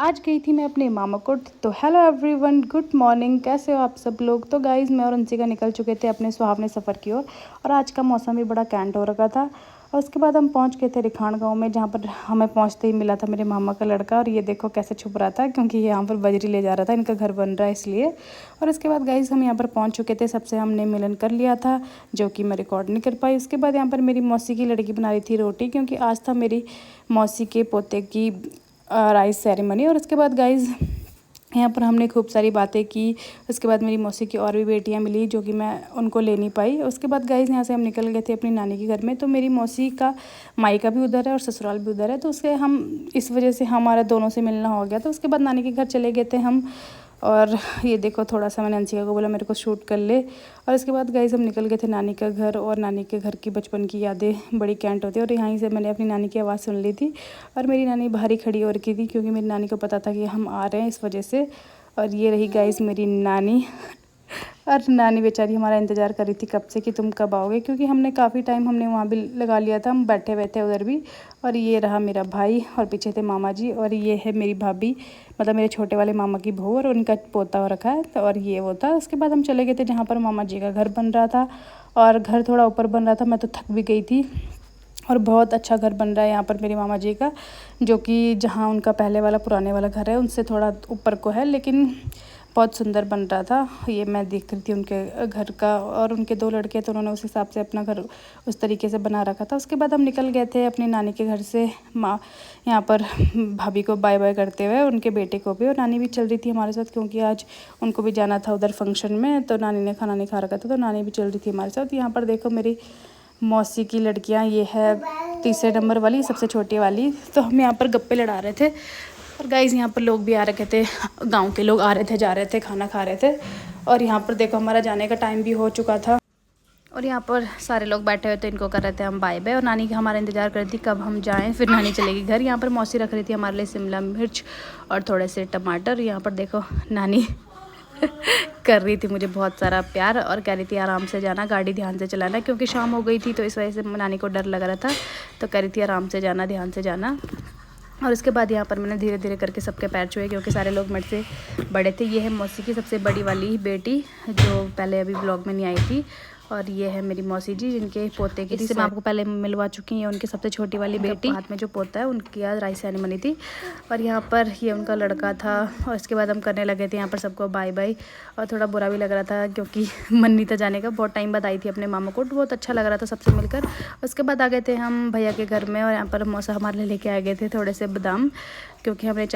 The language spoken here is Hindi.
आज गई थी मैं अपने मामा को। तो हेलो एवरीवन, गुड मॉर्निंग। कैसे हो आप सब लोग। तो गाइज़ मैं और अंशिका निकल चुके थे अपने सुहावने सफ़र की ओर। और आज का मौसम भी बड़ा कैंट हो रखा था। और उसके बाद हम पहुंच गए थे रिखाण गांव में, जहां पर हमें पहुंचते ही मिला था मेरे मामा का लड़का। और ये देखो कैसे छुप रहा था, क्योंकि यहाँ पर बजरी ले जा रहा था, इनका घर बन रहा है इसलिए। और उसके बाद गाइज़ हम यहाँ पर पहुँच चुके थे, सबसे हमने मिलन कर लिया था, जो कि मैं रिकॉर्ड नहीं कर पाई। उसके बाद यहाँ पर मेरी मौसी की लड़की बना रही थी रोटी, क्योंकि आज था मेरी मौसी के पोते की राइस सेरेमनी। और उसके बाद गाइज़ यहाँ पर हमने खूब सारी बातें की। उसके बाद मेरी मौसी की और भी बेटियाँ मिली, जो कि मैं उनको ले नहीं पाई। उसके बाद गाइज़ यहाँ से हम निकल गए थे अपनी नानी के घर में। तो मेरी मौसी का मायका भी उधर है और ससुराल भी उधर है, तो उसके हम इस वजह से हमारा दोनों से मिलना हो गया। तो उसके बाद नानी के घर चले गए थे हम। और ये देखो थोड़ा सा मैंने अंशिका को बोला मेरे को शूट कर ले। और इसके बाद गाइज़ हम निकल गए थे नानी का घर। और नानी के घर की बचपन की यादें बड़ी कैंट होती है। और यहीं से मैंने अपनी नानी की आवाज़ सुन ली थी। और मेरी नानी बाहर ही खड़ी हो रखी थी, क्योंकि मेरी नानी को पता था कि हम आ रहे हैं, इस वजह से। और ये रही गाइज़ मेरी नानी। और नानी बेचारी हमारा इंतज़ार कर रही थी कब से कि तुम कब आओगे, क्योंकि हमने काफ़ी टाइम हमने वहाँ भी लगा लिया था, हम बैठे हुए थे उधर भी। और ये रहा मेरा भाई, और पीछे थे मामा जी, और ये है मेरी भाभी, मतलब मेरे छोटे वाले मामा की बहू, और उनका पोता हो रखा है। तो और ये वो था। उसके बाद हम चले गए थे जहाँ पर मामा जी का घर बन रहा था। और घर थोड़ा ऊपर बन रहा था, मैं तो थक भी गई थी। और बहुत अच्छा घर बन रहा है यहाँ पर मेरे मामा जी का, जो कि जहाँ उनका पहले वाला पुराने वाला घर है उनसे थोड़ा ऊपर को है, लेकिन बहुत सुंदर बन रहा था। ये मैं देख रही थी उनके घर का। और उनके 2 लड़के, तो उन्होंने उस हिसाब से अपना घर उस तरीके से बना रखा था। उसके बाद हम निकल गए थे अपनी नानी के घर से माँ यहाँ पर भाभी को बाय बाय करते हुए, उनके बेटे को भी। और नानी भी चल रही थी हमारे साथ, क्योंकि आज उनको भी जाना था उधर फंक्शन में। तो नानी ने खाना नहीं खा रखा था, तो नानी भी चल रही थी हमारे साथ। यहाँ पर देखो मेरी मौसी की लड़कियाँ, ये है 3रे नंबर वाली, सबसे छोटी वाली। तो हम यहाँ पर गप्पे लड़ा रहे थे। और गाइज़ यहाँ पर लोग भी आ रखे थे, गांव के लोग आ रहे थे, जा रहे थे, खाना खा रहे थे। और यहाँ पर देखो हमारा जाने का टाइम भी हो चुका था। और यहाँ पर सारे लोग बैठे हुए थे, इनको कर रहे थे हम बाय बाय। और नानी की हमारा इंतज़ार कर रही थी कब हम जाएं, फिर नानी चलेगी घर। यहाँ पर मौसी रख रही थी हमारे लिए शिमला मिर्च और थोड़े से टमाटर। यहाँ पर देखो नानी कर रही थी मुझे बहुत सारा प्यार, और कह रही थी आराम से जाना, गाड़ी ध्यान से चलाना, क्योंकि शाम हो गई थी, तो इस वजह से नानी को डर लग रहा था। तो कह रही थी आराम से जाना, ध्यान से जाना। और उसके बाद यहाँ पर मैंने धीरे धीरे करके सबके पैर छुए, क्योंकि सारे लोग मेरे से बड़े थे। ये है मौसी की सबसे बड़ी वाली बेटी, जो पहले अभी ब्लॉग में नहीं आई थी। और ये है मेरी मौसी जी, जिनके पोते की, इससे मैं आपको पहले मिलवा चुकी हूँ। उनकी सबसे छोटी वाली बेटी, हाथ में जो पोता है, उनकी आज राइस सेरेमनी थी। और यहाँ पर ये उनका लड़का था। और इसके बाद हम करने लगे थे यहाँ पर सबको बाय बाय। और थोड़ा बुरा भी लग रहा था, क्योंकि मन नहीं था जाने का। बहुत टाइम बाद आई थी अपने मामा को, बहुत अच्छा लग रहा था सबसे मिलकर। उसके बाद आ गए थे हम भैया के घर में। और यहाँ पर मौसा हमारे लिए लेके आ गए थे थोड़े से बादाम, क्योंकि हमने